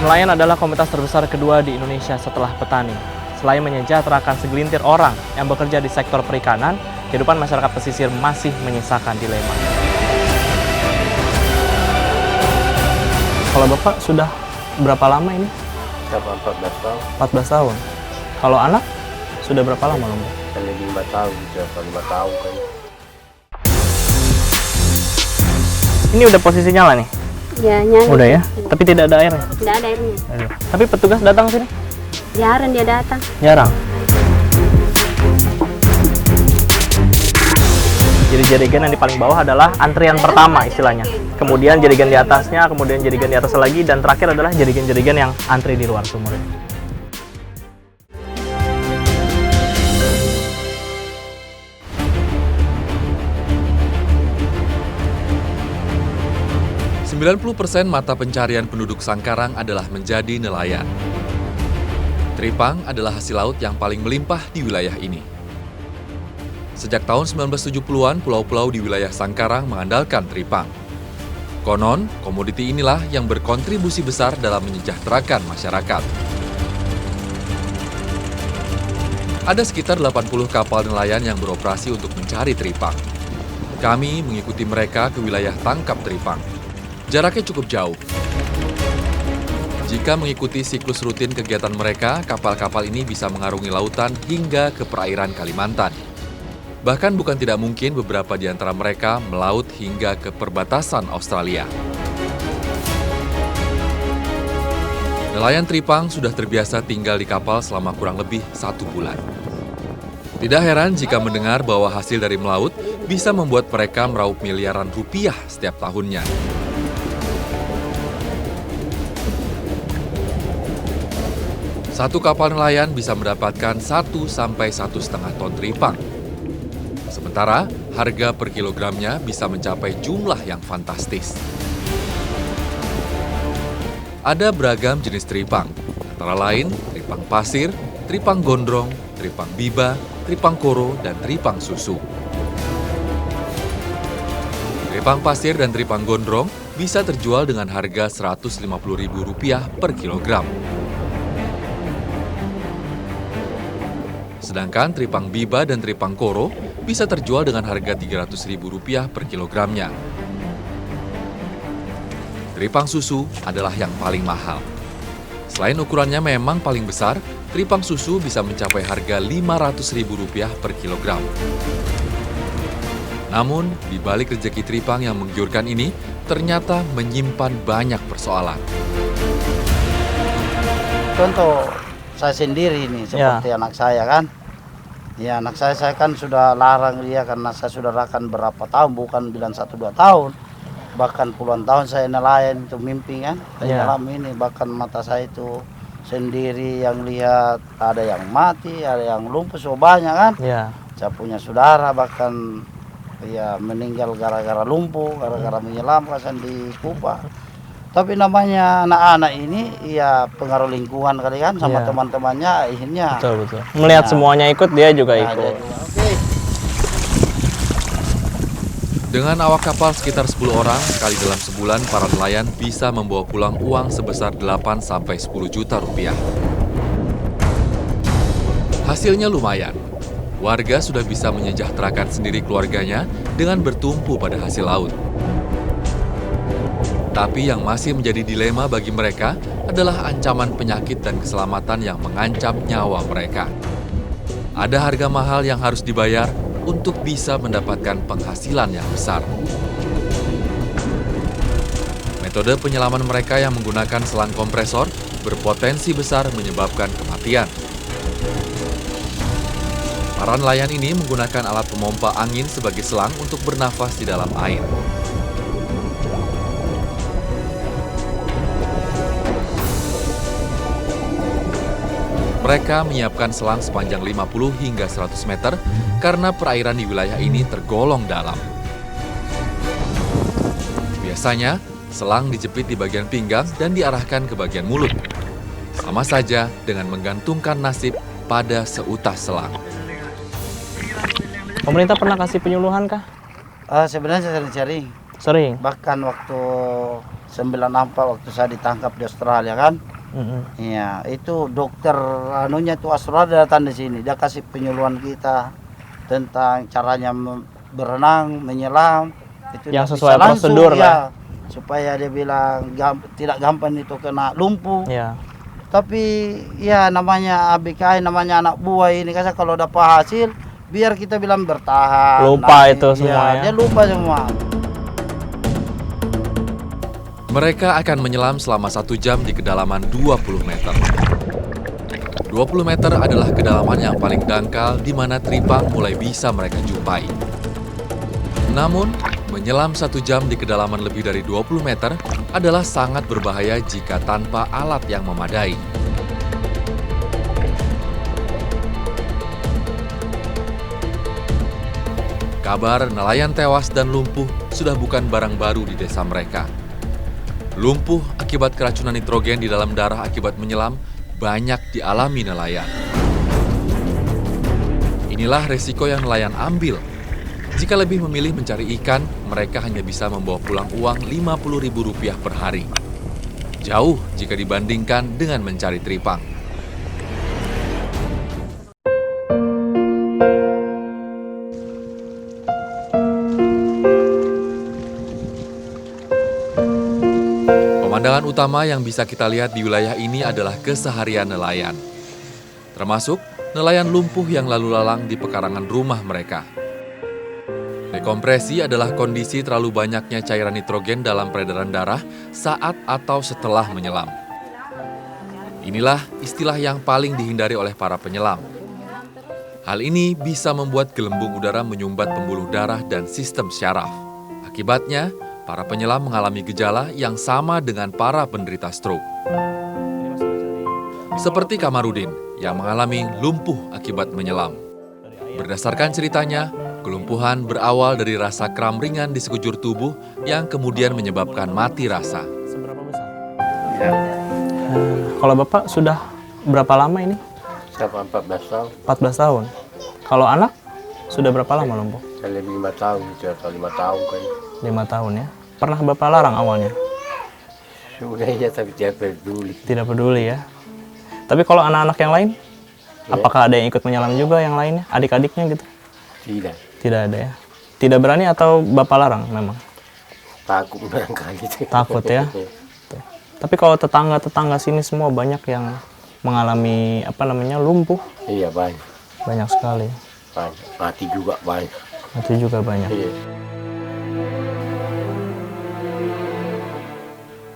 Nelayan adalah komunitas terbesar kedua di Indonesia setelah petani. Selain menyejahterakan segelintir orang yang bekerja di sektor perikanan, kehidupan masyarakat pesisir masih menyisakan dilema. Kalau Bapak sudah berapa lama ini? Sampai 14 tahun. 14 tahun. Kalau anak sudah berapa lama, Mbak? Lebih 5 tahun, berapa 5 tahun kan. Ini udah posisi nyala nih? Ya, nyala. Udah ya? Tapi tidak ada airnya? Tidak ada airnya. Tapi petugas datang sini? Jarang dia datang. Jarang. Jadi jerigen yang di paling bawah adalah antrian pertama istilahnya. Kemudian jerigen di atasnya, kemudian jerigen di atas lagi, dan terakhir adalah jerigen-jerigen yang antri di luar sumur. 90% mata pencarian penduduk Sangkarang adalah menjadi nelayan. Tripang adalah hasil laut yang paling melimpah di wilayah ini. Sejak tahun 1970-an, pulau-pulau di wilayah Sangkarang mengandalkan tripang. Konon, komoditi inilah yang berkontribusi besar dalam menyejahterakan masyarakat. Ada sekitar 80 kapal nelayan yang beroperasi untuk mencari tripang. Kami mengikuti mereka ke wilayah tangkap tripang. Jaraknya cukup jauh. Jika mengikuti siklus rutin kegiatan mereka, kapal-kapal ini bisa mengarungi lautan hingga ke perairan Kalimantan. Bahkan bukan tidak mungkin beberapa di antara mereka melaut hingga ke perbatasan Australia. Nelayan tripang sudah terbiasa tinggal di kapal selama kurang lebih 1 bulan. Tidak heran jika mendengar bahwa hasil dari melaut bisa membuat mereka meraup miliaran rupiah setiap tahunnya. Satu kapal nelayan bisa mendapatkan 1 sampai 1,5 ton tripang. Sementara, harga per kilogramnya bisa mencapai jumlah yang fantastis. Ada beragam jenis tripang, antara lain tripang pasir, tripang gondrong, tripang biba, tripang koro, dan tripang susu. Tripang pasir dan tripang gondrong bisa terjual dengan harga Rp150.000 per kilogram. Sedangkan tripang biba dan tripang koro bisa terjual dengan harga Rp300.000 per kilogramnya. Tripang susu adalah yang paling mahal. Selain ukurannya memang paling besar, tripang susu bisa mencapai harga Rp500.000 per kilogram. Namun, di balik rezeki tripang yang menggiurkan ini, ternyata menyimpan banyak persoalan. Contoh saya sendiri ini, seperti anak saya kan. Ya, anak saya kan sudah larang dia karena saya sudah rakan berapa tahun, bukan bilang 1-2 tahun. Bahkan puluhan tahun saya nelayan itu mimpi kan. Dalam ini bahkan mata saya itu sendiri yang lihat ada yang mati, ada yang lumpuh, so banyak kan. Saya punya saudara bahkan ya meninggal gara-gara lumpuh, gara-gara menyelam kan di Kupang. Tapi namanya anak-anak ini ya pengaruh lingkungan kali kan sama teman-temannya akhirnya. Betul. Melihat semuanya ikut, dia juga ikut. Dengan awak kapal sekitar 10 orang, sekali dalam sebulan para nelayan bisa membawa pulang uang sebesar 8-10 juta rupiah. Hasilnya lumayan. Warga sudah bisa menyejahterakan sendiri keluarganya dengan bertumpu pada hasil laut. Tapi yang masih menjadi dilema bagi mereka adalah ancaman penyakit dan keselamatan yang mengancam nyawa mereka. Ada harga mahal yang harus dibayar untuk bisa mendapatkan penghasilan yang besar. Metode penyelaman mereka yang menggunakan selang kompresor berpotensi besar menyebabkan kematian. Para nelayan ini menggunakan alat pemompa angin sebagai selang untuk bernafas di dalam air. Mereka menyiapkan selang sepanjang 50 hingga 100 meter karena perairan di wilayah ini tergolong dalam. Biasanya, selang dijepit di bagian pinggang dan diarahkan ke bagian mulut. Sama saja dengan menggantungkan nasib pada seutas selang. Pemerintah pernah kasih penyuluhan kah? Sebenarnya saya cari. Sering. Bahkan waktu 94 waktu saya ditangkap di Australia kan. Iya, itu dokter anunya itu Australia datang di sini. Dia kasih penyuluhan kita tentang caranya berenang, menyelam. Itu Yang dia sesuai bisa langsung, prosedur ya, lah. supaya dia bilang tidak gampang itu kena lumpuh. Ya. Tapi ya namanya ABK, namanya anak buah ini kan kalau dapat hasil biar kita bilang bertahan. Lupa itu semua ya. Dia lupa semua. Mereka akan menyelam selama 1 jam di kedalaman 20 meter. 20 meter adalah kedalaman yang paling dangkal di mana teripang mulai bisa mereka jumpai. Namun, menyelam 1 jam di kedalaman lebih dari 20 meter adalah sangat berbahaya jika tanpa alat yang memadai. Kabar nelayan tewas dan lumpuh sudah bukan barang baru di desa mereka. Lumpuh akibat keracunan nitrogen di dalam darah akibat menyelam banyak dialami nelayan. Inilah resiko yang nelayan ambil. Jika lebih memilih mencari ikan, mereka hanya bisa membawa pulang uang Rp50.000 per hari. Jauh jika dibandingkan dengan mencari teripang. Pemandangan utama yang bisa kita lihat di wilayah ini adalah keseharian nelayan. Termasuk nelayan lumpuh yang lalu lalang di pekarangan rumah mereka. Dekompresi adalah kondisi terlalu banyaknya cairan nitrogen dalam peredaran darah saat atau setelah menyelam. Inilah istilah yang paling dihindari oleh para penyelam. Hal ini bisa membuat gelembung udara menyumbat pembuluh darah dan sistem syaraf. Akibatnya, para penyelam mengalami gejala yang sama dengan para penderita stroke. Seperti Kamarudin yang mengalami lumpuh akibat menyelam. Berdasarkan ceritanya, kelumpuhan berawal dari rasa kram ringan di sekujur tubuh yang kemudian menyebabkan mati rasa. Seberapa besar? Ya, Kalau Bapak sudah berapa lama ini? saya 14 tahun. 14 tahun. Kalau anak sudah berapa lama lumpuh? Saya lebih 5 tahun, atau 5 tahun kayaknya. 5 tahun ya. Pernah Bapak larang awalnya? Sudah ya, tapi tidak peduli. Tidak peduli ya. Tapi kalau anak-anak yang lain, apakah ada yang ikut menyelam juga yang lainnya? Adik-adiknya gitu? Tidak, Tidak ada ya. Tidak berani atau Bapak larang memang? takut barangkali. Takut ya. Tapi kalau tetangga-tetangga sini semua banyak yang mengalami lumpuh. Iya, banyak. Banyak sekali. Banyak. Mati juga banyak. Itu juga banyak. Iya.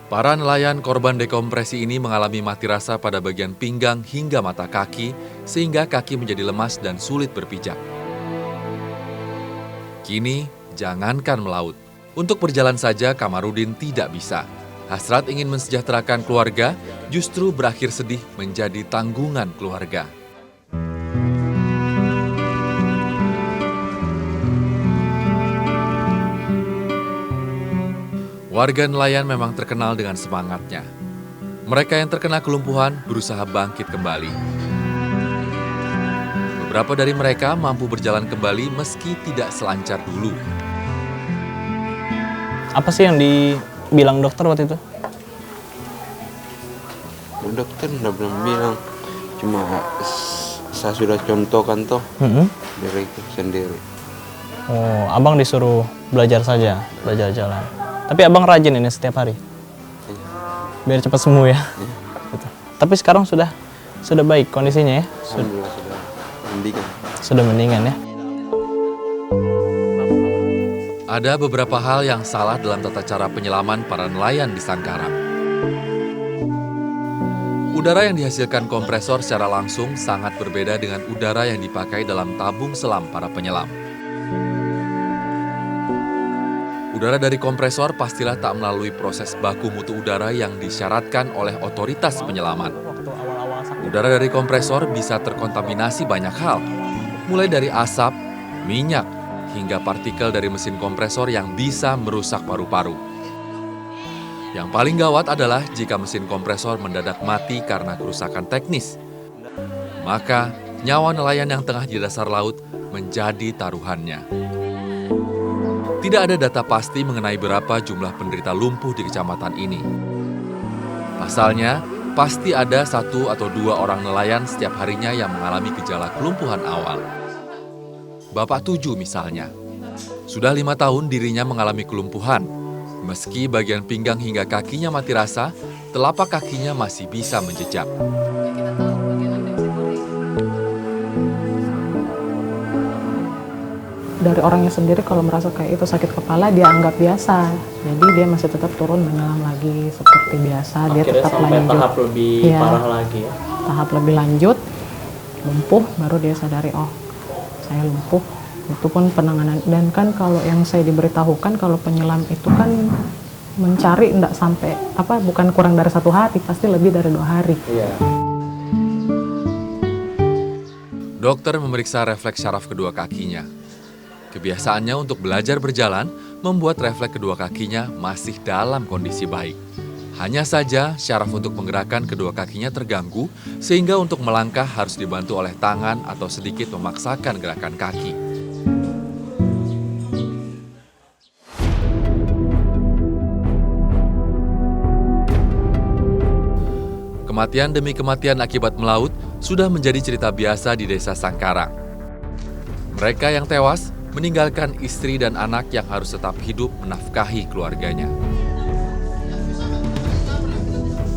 Para nelayan korban dekompresi ini mengalami mati rasa pada bagian pinggang hingga mata kaki, sehingga kaki menjadi lemas dan sulit berpijak. Kini, jangankan melaut. Untuk berjalan saja Kamarudin tidak bisa. Hasrat ingin mensejahterakan keluarga justru berakhir sedih menjadi tanggungan keluarga. Warga nelayan memang terkenal dengan semangatnya. Mereka yang terkena kelumpuhan berusaha bangkit kembali. Beberapa dari mereka mampu berjalan kembali meski tidak selancar dulu. Apa sih yang dibilang dokter waktu itu? Dokter udah belum bilang, cuma saya sudah contohkan toh diriku sendiri. Oh, abang disuruh belajar saja, belajar jalan. Tapi abang rajin ini setiap hari, biar cepat sembuh ya. Gitu. Tapi sekarang sudah baik kondisinya ya. Alhamdulillah sudah mendingan. Sudah mendingan ya. Ada beberapa hal yang salah dalam tata cara penyelaman para nelayan di Sangkarang. Udara yang dihasilkan kompresor secara langsung sangat berbeda dengan udara yang dipakai dalam tabung selam para penyelam. Udara dari kompresor pastilah tak melalui proses baku mutu udara yang disyaratkan oleh otoritas penyelaman. Udara dari kompresor bisa terkontaminasi banyak hal, mulai dari asap, minyak, hingga partikel dari mesin kompresor yang bisa merusak paru-paru. Yang paling gawat adalah jika mesin kompresor mendadak mati karena kerusakan teknis. Maka, nyawa nelayan yang tengah di dasar laut menjadi taruhannya. Tidak ada data pasti mengenai berapa jumlah penderita lumpuh di kecamatan ini. Pasalnya, pasti ada 1 atau 2 orang nelayan setiap harinya yang mengalami gejala kelumpuhan awal. Bapak Tuju misalnya, sudah 5 tahun dirinya mengalami kelumpuhan. Meski bagian pinggang hingga kakinya mati rasa, telapak kakinya masih bisa menjejak. Dari orangnya sendiri kalau merasa kayak itu sakit kepala dia anggap biasa, jadi dia masih tetap turun menyelam lagi seperti biasa. Dia tetap lanjut tahap lebih Iya. parah lagi ya. tahap lebih lanjut, lumpuh, baru dia sadari, oh saya lumpuh. Itu pun penanganan, dan kan kalau yang saya diberitahukan kalau penyelam itu kan mencari enggak sampai bukan kurang dari 1 hari, pasti lebih dari 2 hari. Dokter memeriksa refleks syaraf kedua kakinya. Kebiasaannya untuk belajar berjalan membuat refleks kedua kakinya masih dalam kondisi baik. Hanya saja syaraf untuk menggerakkan kedua kakinya terganggu sehingga untuk melangkah harus dibantu oleh tangan atau sedikit memaksakan gerakan kaki. Kematian demi kematian akibat melaut sudah menjadi cerita biasa di Desa Sangkarang. Mereka yang tewas meninggalkan istri dan anak yang harus tetap hidup menafkahi keluarganya.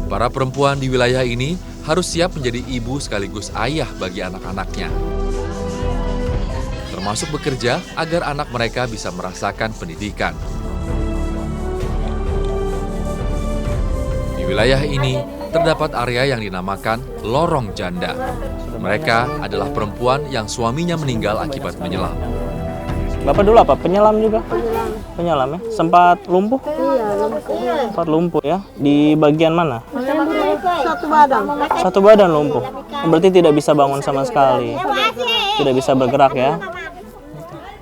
Para perempuan di wilayah ini harus siap menjadi ibu sekaligus ayah bagi anak-anaknya. Termasuk bekerja agar anak mereka bisa merasakan pendidikan. Di wilayah ini terdapat area yang dinamakan lorong janda. Mereka adalah perempuan yang suaminya meninggal akibat menyelam. Bapak dulu apa? Penyelam juga? Penyelam ya? Sempat lumpuh? Iya, lumpuh. Sempat lumpuh ya? Di bagian mana? Satu badan. Satu badan lumpuh. Berarti tidak bisa bangun sama sekali. Tidak bisa bergerak ya?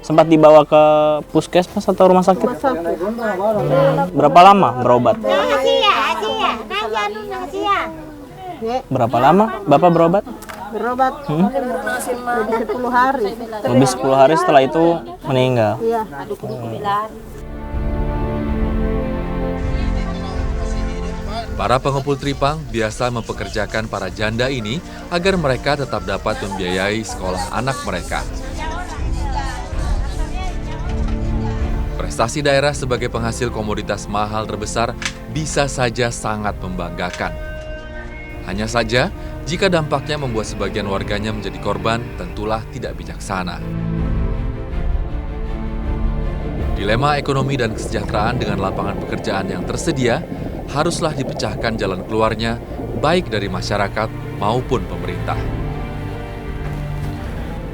Sempat dibawa ke puskesmas atau rumah sakit? Berapa lama berobat? Berapa lama Bapak berobat? Berobat lebih 10 hari. Lebih 10 hari setelah itu meninggal. Iya. Para pengumpul tripang biasa mempekerjakan para janda ini agar mereka tetap dapat membiayai sekolah anak mereka. Prestasi daerah sebagai penghasil komoditas mahal terbesar bisa saja sangat membanggakan. Hanya saja, jika dampaknya membuat sebagian warganya menjadi korban, tentulah tidak bijaksana. Dilema ekonomi dan kesejahteraan dengan lapangan pekerjaan yang tersedia haruslah dipecahkan jalan keluarnya, baik dari masyarakat maupun pemerintah.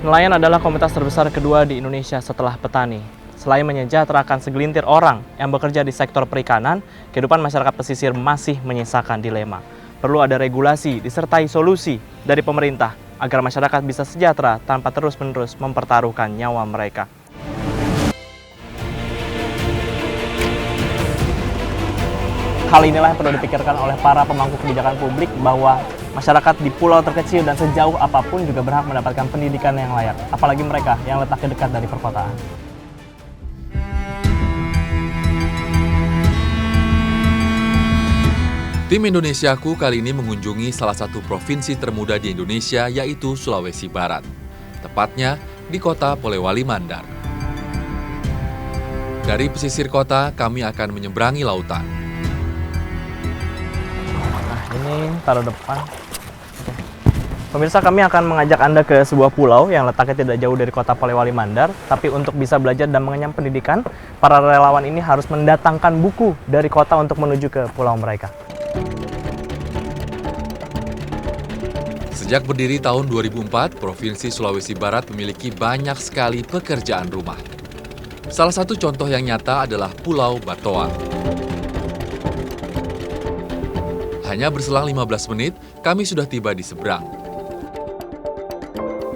Nelayan adalah komunitas terbesar kedua di Indonesia setelah petani. Selain menyejahterakan segelintir orang yang bekerja di sektor perikanan, kehidupan masyarakat pesisir masih menyisakan dilema. Perlu ada regulasi disertai solusi dari pemerintah agar masyarakat bisa sejahtera tanpa terus-menerus mempertaruhkan nyawa mereka. Hal inilah yang perlu dipikirkan oleh para pemangku kebijakan publik bahwa masyarakat di pulau terkecil dan sejauh apapun juga berhak mendapatkan pendidikan yang layak, apalagi mereka yang letaknya dekat dari perkotaan. Tim Indonesiaku kali ini mengunjungi salah satu provinsi termuda di Indonesia, yaitu Sulawesi Barat. Tepatnya di kota Polewali Mandar. Dari pesisir kota, kami akan menyeberangi lautan. Nah, ini taruh depan. Oke. Pemirsa, kami akan mengajak Anda ke sebuah pulau yang letaknya tidak jauh dari kota Polewali Mandar. Tapi untuk bisa belajar dan mengenyam pendidikan, para relawan ini harus mendatangkan buku dari kota untuk menuju ke pulau mereka. Sejak berdiri tahun 2004, Provinsi Sulawesi Barat memiliki banyak sekali pekerjaan rumah. Salah satu contoh yang nyata adalah Pulau Batoa. Hanya berselang 15 menit, kami sudah tiba di seberang.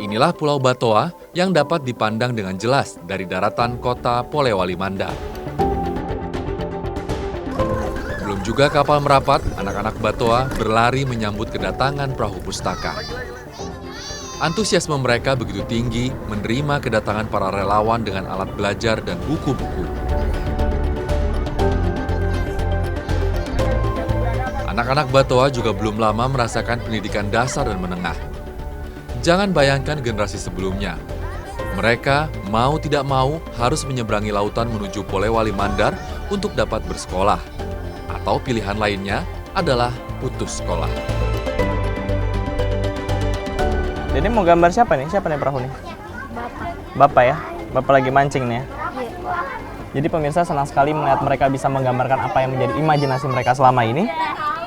Inilah Pulau Batoa yang dapat dipandang dengan jelas dari daratan kota Polewali Mandar. Belum juga kapal merapat, anak-anak Batoa berlari menyambut kedatangan perahu pustaka. Antusiasme mereka begitu tinggi menerima kedatangan para relawan dengan alat belajar dan buku-buku. Anak-anak Batoa juga belum lama merasakan pendidikan dasar dan menengah. Jangan bayangkan generasi sebelumnya. Mereka mau tidak mau harus menyeberangi lautan menuju Polewali Mandar untuk dapat bersekolah. Atau pilihan lainnya adalah putus sekolah. Jadi mau gambar siapa nih? Siapa nih perahu nih? Bapak ya? Bapak lagi mancing nih ya? Jadi pemirsa senang sekali melihat mereka bisa menggambarkan apa yang menjadi imajinasi mereka selama ini.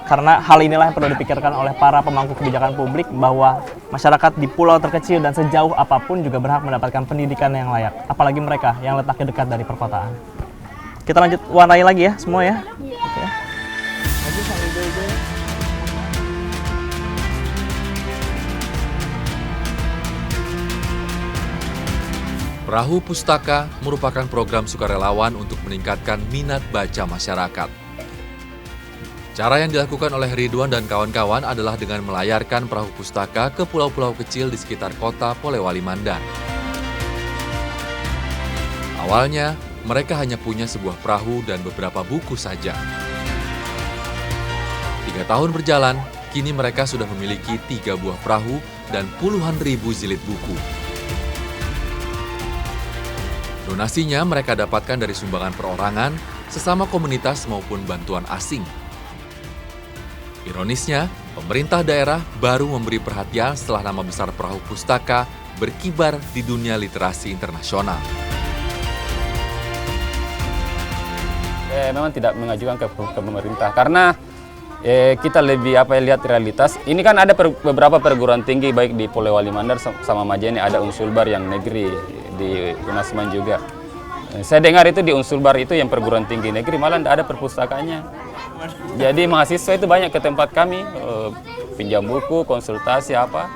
Karena hal inilah yang perlu dipikirkan oleh para pemangku kebijakan publik bahwa masyarakat di pulau terkecil dan sejauh apapun juga berhak mendapatkan pendidikan yang layak. Apalagi mereka yang letaknya dekat dari perkotaan. Kita lanjut warnai lagi ya semua ya? Oke. Maju sambil hijau-hijau. Perahu Pustaka merupakan program sukarelawan untuk meningkatkan minat baca masyarakat. Cara yang dilakukan oleh Ridwan dan kawan-kawan adalah dengan melayarkan perahu pustaka ke pulau-pulau kecil di sekitar kota Polewali Mandar. Awalnya, mereka hanya punya sebuah perahu dan beberapa buku saja. 3 tahun berjalan, kini mereka sudah memiliki 3 buah perahu dan puluhan ribu jilid buku. Donasinya mereka dapatkan dari sumbangan perorangan, sesama komunitas maupun bantuan asing. Ironisnya, pemerintah daerah baru memberi perhatian setelah nama besar perahu pustaka berkibar di dunia literasi internasional. Memang tidak mengajukan ke pemerintah karena kita lebih lihat realitas. Ini kan ada beberapa perguruan tinggi baik di Polewali Mandar sama Majene, ada Unsulbar yang negeri di Unasman juga. Saya dengar itu di Unsulbar itu yang perguruan tinggi negeri malah tidak ada perpustakanya. Jadi mahasiswa itu banyak ke tempat kami, pinjam buku, konsultasi apa.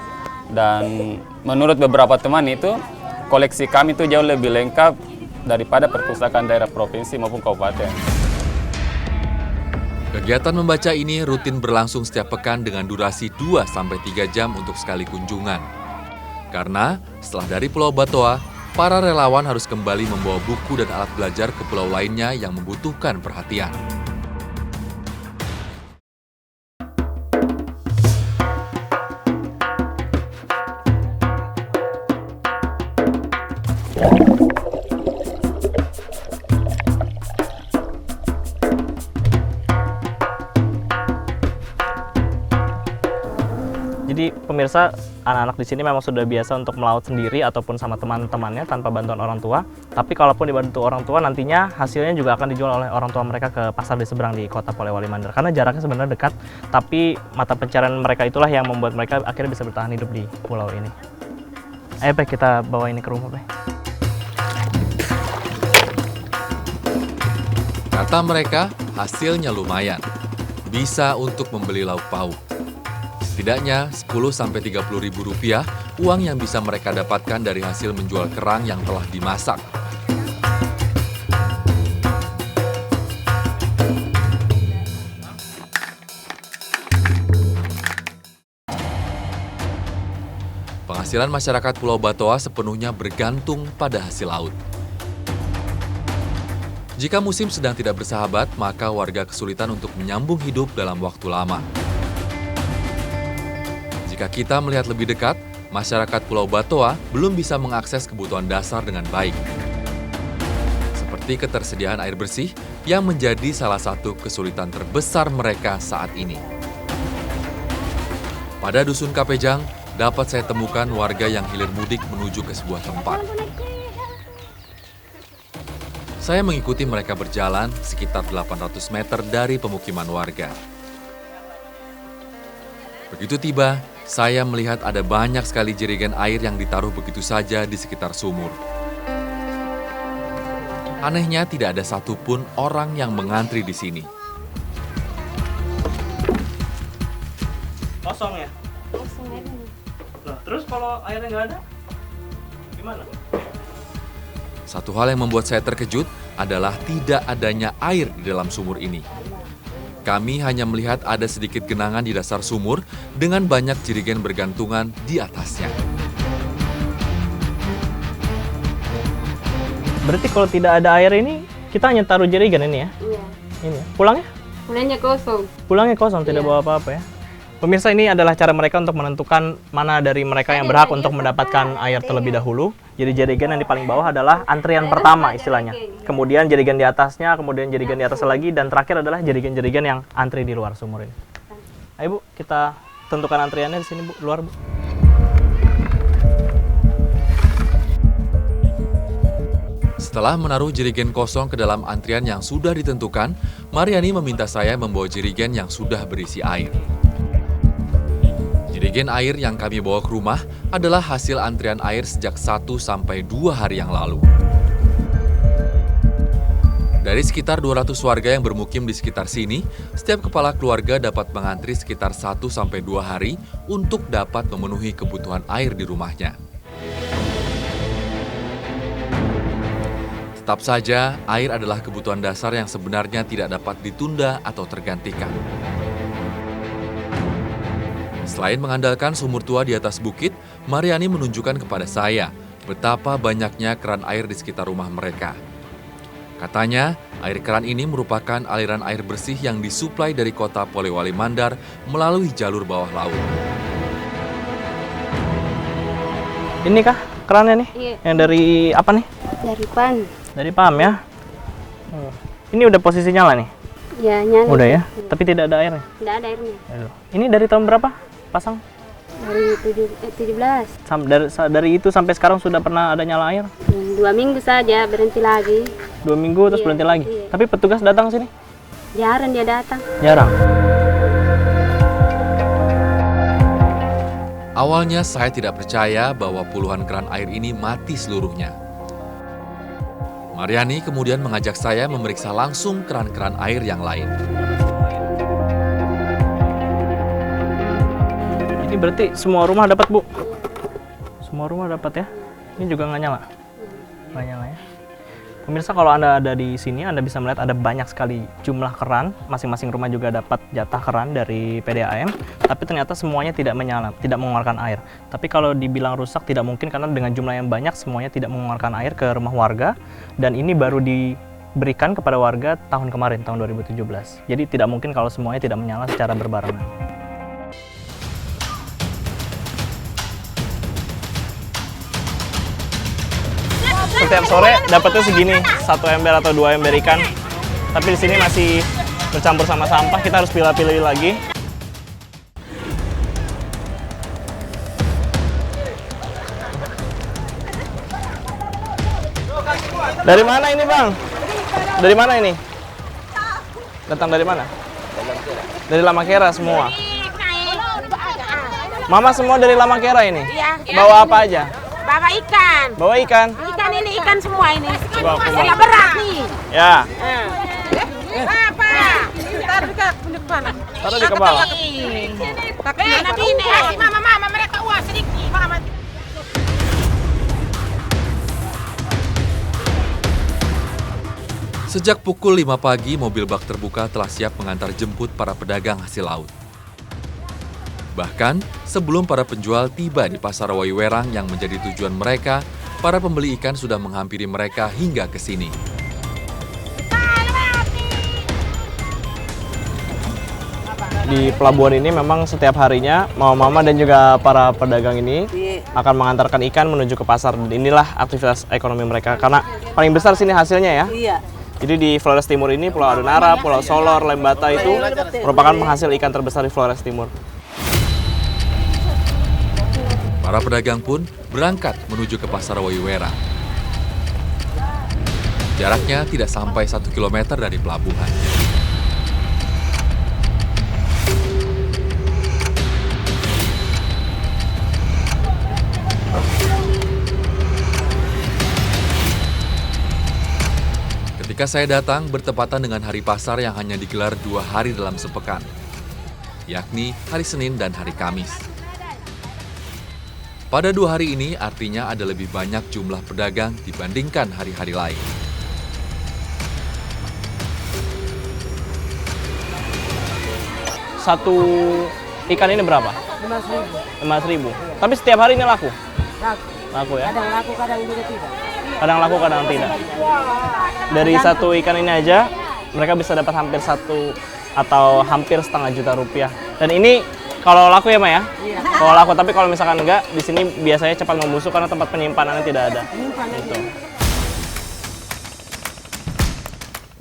Dan menurut beberapa teman itu, koleksi kami itu jauh lebih lengkap daripada perpustakaan daerah provinsi maupun kabupaten. Kegiatan membaca ini rutin berlangsung setiap pekan dengan durasi 2-3 jam untuk sekali kunjungan. Karena setelah dari Pulau Batoa, para relawan harus kembali membawa buku dan alat belajar ke pulau lainnya yang membutuhkan perhatian. Jadi pemirsa, anak-anak di sini memang sudah biasa untuk melaut sendiri ataupun sama teman-temannya tanpa bantuan orang tua. Tapi kalaupun dibantu orang tua, nantinya hasilnya juga akan dijual oleh orang tua mereka ke pasar di seberang di kota Polewali Mandar. Karena jaraknya sebenarnya dekat, tapi mata pencarian mereka itulah yang membuat mereka akhirnya bisa bertahan hidup di pulau ini. Ayo Pe, kita bawa ini ke rumah Pe. Kata mereka, hasilnya lumayan. Bisa untuk membeli lauk pauk. Setidaknya 10-30 ribu rupiah uang yang bisa mereka dapatkan dari hasil menjual kerang yang telah dimasak. Penghasilan masyarakat Pulau Batoa sepenuhnya bergantung pada hasil laut. Jika musim sedang tidak bersahabat, maka warga kesulitan untuk menyambung hidup dalam waktu lama. Jika kita melihat lebih dekat, masyarakat Pulau Batoa belum bisa mengakses kebutuhan dasar dengan baik. Seperti ketersediaan air bersih yang menjadi salah satu kesulitan terbesar mereka saat ini. Pada Dusun Kapejang, dapat saya temukan warga yang hilir mudik menuju ke sebuah tempat. Saya mengikuti mereka berjalan sekitar 800 meter dari pemukiman warga. Begitu tiba, saya melihat ada banyak sekali jerigen air yang ditaruh begitu saja di sekitar sumur. Anehnya tidak ada satupun orang yang mengantri di sini. Kosong ya? Kosong aja. Loh, terus kalau airnya nggak ada, gimana? Satu hal yang membuat saya terkejut adalah tidak adanya air di dalam sumur ini. Kami hanya melihat ada sedikit genangan di dasar sumur dengan banyak jerigen bergantungan di atasnya. Berarti kalau tidak ada air ini, kita hanya taruh jerigen ini ya? Iya. Ini ya. Pulangnya? Pulangnya kosong. Pulangnya kosong, tidak bawa apa-apa ya? Pemirsa, ini adalah cara mereka untuk menentukan mana dari mereka yang berhak untuk mendapatkan air terlebih dahulu. Jadi jerigen yang di paling bawah adalah antrian pertama istilahnya. Kemudian jerigen di atasnya, kemudian jerigen di atas lagi, dan terakhir adalah jerigen-jerigen yang antri di luar sumur ini. Ayo Bu, kita tentukan antriannya di sini Bu, luar Bu. Setelah menaruh jerigen kosong ke dalam antrian yang sudah ditentukan, Mariani meminta saya membawa jerigen yang sudah berisi air. Jerigen air yang kami bawa ke rumah adalah hasil antrian air sejak 1 sampai 2 hari yang lalu. Dari sekitar 200 warga yang bermukim di sekitar sini, setiap kepala keluarga dapat mengantri sekitar 1 sampai 2 hari untuk dapat memenuhi kebutuhan air di rumahnya. Tetap saja, air adalah kebutuhan dasar yang sebenarnya tidak dapat ditunda atau tergantikan. Selain mengandalkan sumur tua di atas bukit, Mariani menunjukkan kepada saya betapa banyaknya keran air di sekitar rumah mereka. Katanya, air keran ini merupakan aliran air bersih yang disuplai dari kota Polewali Mandar melalui jalur bawah laut. Ini kah kerannya nih? Iya. Yang dari apa nih? Dari pan. Dari PAM ya? Ini udah posisi nyala nih? Ya, nyala. Udah ya? Tapi tidak ada airnya? Tidak ada airnya. Aduh. Ini dari tahun berapa pasang? Dari 17. Dari itu sampai sekarang sudah pernah ada nyala air? 2 minggu saja, berhenti lagi. 2 minggu terus Iya, berhenti lagi? iya. Tapi petugas datang sini? Jarang dia datang. Jarang? Awalnya saya tidak percaya bahwa puluhan keran air ini mati seluruhnya. Mariani kemudian mengajak saya memeriksa langsung keran-keran air yang lain. Ini berarti semua rumah dapat Bu? Semua rumah dapat ya? Ini juga nggak nyala? Nggak nyala ya? Pemirsa, kalau Anda ada di sini, Anda bisa melihat ada banyak sekali jumlah keran. Masing-masing rumah juga dapat jatah keran dari PDAM. Tapi ternyata semuanya tidak menyala, tidak mengeluarkan air. Tapi kalau dibilang rusak tidak mungkin karena dengan jumlah yang banyak semuanya tidak mengeluarkan air ke rumah warga. Dan ini baru diberikan kepada warga tahun kemarin, tahun 2017. Jadi tidak mungkin kalau semuanya tidak menyala secara berbarengan. Setiap sore dapatnya segini, 1 ember atau 2 ember ikan. Tapi di sini masih bercampur sama sampah, kita harus pilih-pilih lagi. Dari mana ini Bang? Dari mana ini? Datang dari mana? Dari Lamakera semua. Mama semua dari Lamakera ini? Iya. Bawa apa aja? Bawa ikan. Bawa ikan? Ikan ini, ikan semua ini. Bawa Saya berat nih. Ya. Apa? Taruh di kepala. Taruh di kepala. Tapi ini, mama mereka uang sedikit. Mama. Sejak pukul 5 pagi, mobil bak terbuka telah siap mengantar jemput para pedagang hasil laut. Bahkan, sebelum para penjual tiba di Pasar Wawiwerang yang menjadi tujuan mereka, para pembeli ikan sudah menghampiri mereka hingga ke sini. Di pelabuhan ini memang setiap harinya mama-mama dan juga para pedagang ini akan mengantarkan ikan menuju ke pasar. Inilah aktivitas ekonomi mereka karena paling besar sini hasilnya ya. Iya. Jadi di Flores Timur ini Pulau Adunara, Pulau Solor, Lembata itu merupakan penghasil ikan terbesar di Flores Timur. Para pedagang pun berangkat menuju ke Pasar Wawiwerang. Jaraknya tidak sampai 1 kilometer dari pelabuhan. Ketika saya datang bertepatan dengan hari pasar yang hanya digelar 2 hari dalam sepekan, yakni hari Senin dan hari Kamis. Pada 2 hari ini artinya ada lebih banyak jumlah pedagang dibandingkan hari-hari lain. Satu ikan ini berapa? 5.000. Tapi setiap hari ini laku? Laku. Laku ya? Kadang laku, kadang juga tidak. Kadang laku, kadang tidak. Dari satu ikan ini aja, mereka bisa dapat hampir 1 atau hampir setengah juta rupiah. Dan ini kalau laku ya, Ma ya? Kalau laku, tapi kalau misalkan enggak, di sini biasanya cepat membusuk karena tempat penyimpanannya tidak ada. Gitu.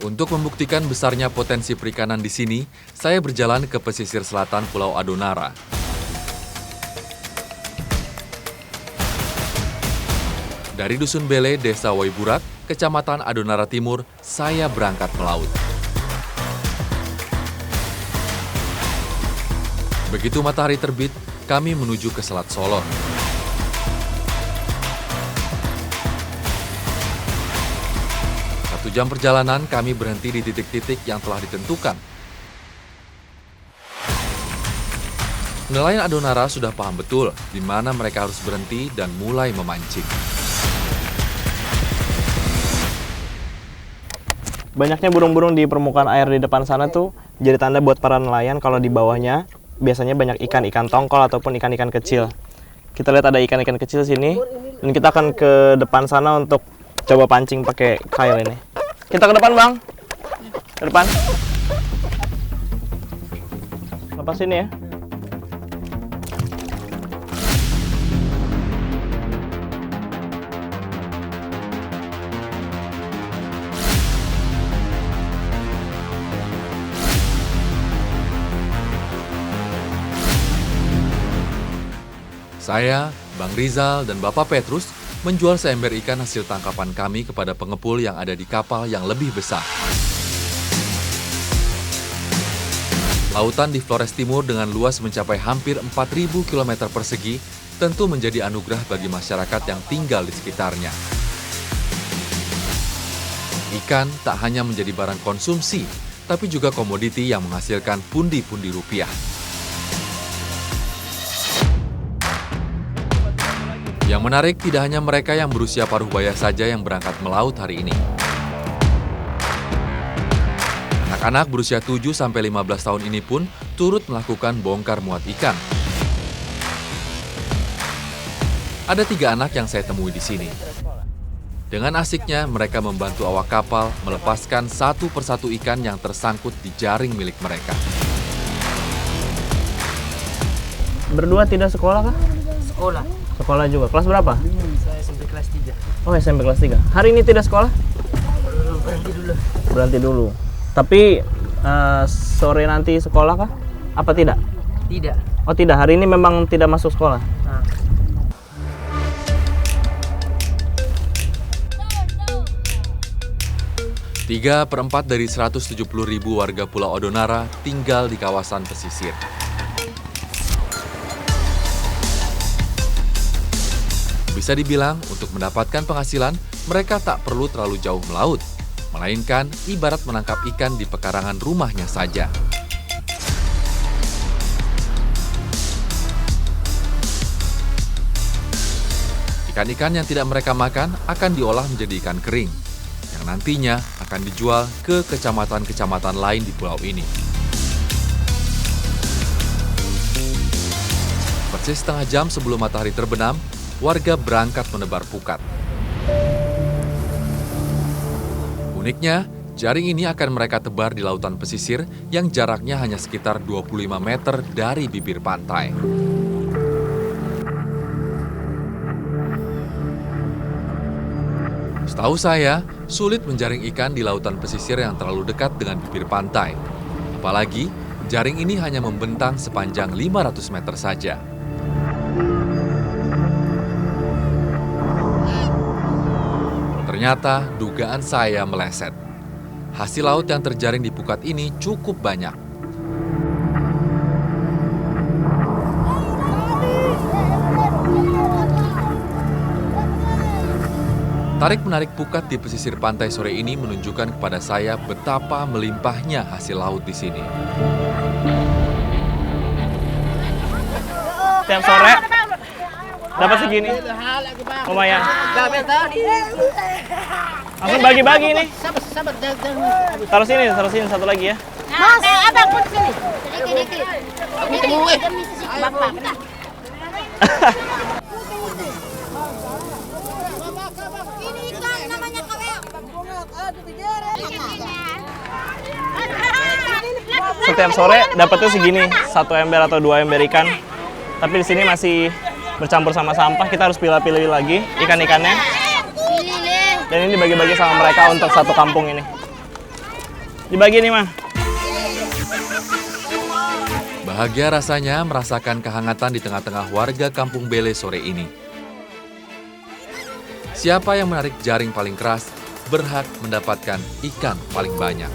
Untuk membuktikan besarnya potensi perikanan di sini, saya berjalan ke pesisir selatan Pulau Adonara. Dari Dusun Bele, Desa Waiburak, Kecamatan Adonara Timur, saya berangkat melaut. Begitu matahari terbit, kami menuju ke Selat Solor. Satu jam perjalanan, kami berhenti di titik-titik yang telah ditentukan. Nelayan Adonara sudah paham betul di mana mereka harus berhenti dan mulai memancing. Banyaknya burung-burung di permukaan air di depan sana tuh jadi tanda buat para nelayan kalau di bawahnya biasanya banyak ikan-ikan tongkol ataupun ikan-ikan kecil. Kita lihat ada ikan-ikan kecil sini dan kita akan ke depan sana untuk coba pancing pakai kail ini. Kita ke depan, Bang. Ke depan. Lepas sini ya. Saya, Bang Rizal, dan Bapak Petrus menjual seember ikan hasil tangkapan kami kepada pengepul yang ada di kapal yang lebih besar. Lautan di Flores Timur dengan luas mencapai hampir 4.000 km persegi tentu menjadi anugerah bagi masyarakat yang tinggal di sekitarnya. Ikan tak hanya menjadi barang konsumsi, tapi juga komoditi yang menghasilkan pundi-pundi rupiah. Yang menarik tidak hanya mereka yang berusia paruh baya saja yang berangkat melaut hari ini. Anak-anak berusia 7-15 tahun ini pun turut melakukan bongkar muat ikan. Ada 3 anak yang saya temui di sini. Dengan asiknya mereka membantu awak kapal melepaskan satu persatu ikan yang tersangkut di jaring milik mereka. Berdua tidak sekolah kah? Sekolah. Sekolah juga. Kelas berapa? Saya SMP kelas 3. Oh, SMP kelas 3. Hari ini tidak sekolah? Berhenti dulu. Berhenti dulu. Tapi sore nanti sekolah kah? Apa tidak? Tidak. Oh tidak, hari ini memang tidak masuk sekolah? Nah. Tiga per 4 dari 170.000 warga Pulau Adonara tinggal di kawasan pesisir. Bisa dibilang, untuk mendapatkan penghasilan, mereka tak perlu terlalu jauh melaut, melainkan ibarat menangkap ikan di pekarangan rumahnya saja. Ikan-ikan yang tidak mereka makan akan diolah menjadi ikan kering, yang nantinya akan dijual ke kecamatan-kecamatan lain di pulau ini. Persis setengah jam sebelum matahari terbenam, warga berangkat menebar pukat. Uniknya, jaring ini akan mereka tebar di lautan pesisir yang jaraknya hanya sekitar 25 meter dari bibir pantai. Setahu saya, sulit menjaring ikan di lautan pesisir yang terlalu dekat dengan bibir pantai. Apalagi, jaring ini hanya membentang sepanjang 500 meter saja. Ternyata dugaan saya meleset. Hasil laut yang terjaring di pukat ini cukup banyak. Tarik-menarik pukat di pesisir pantai sore ini menunjukkan kepada saya betapa melimpahnya hasil laut di sini. Setiap sore dapat segini, lumayan. Langsung bagi-bagi nih. Taruh sini satu lagi ya. Mas, abang pun sini. Dikit. Bapak. Ini ikan. Setiap sore dapatnya segini, 1 ember atau 2 ember ikan. Tapi di sini masih bercampur sama sampah, kita harus pilih-pilih lagi ikan-ikannya. Dan ini dibagi-bagi sama mereka untuk satu kampung ini. Dibagi nih, Mah. Bahagia rasanya merasakan kehangatan di tengah-tengah warga Kampung Bele sore ini. Siapa yang menarik jaring paling keras berhak mendapatkan ikan paling banyak.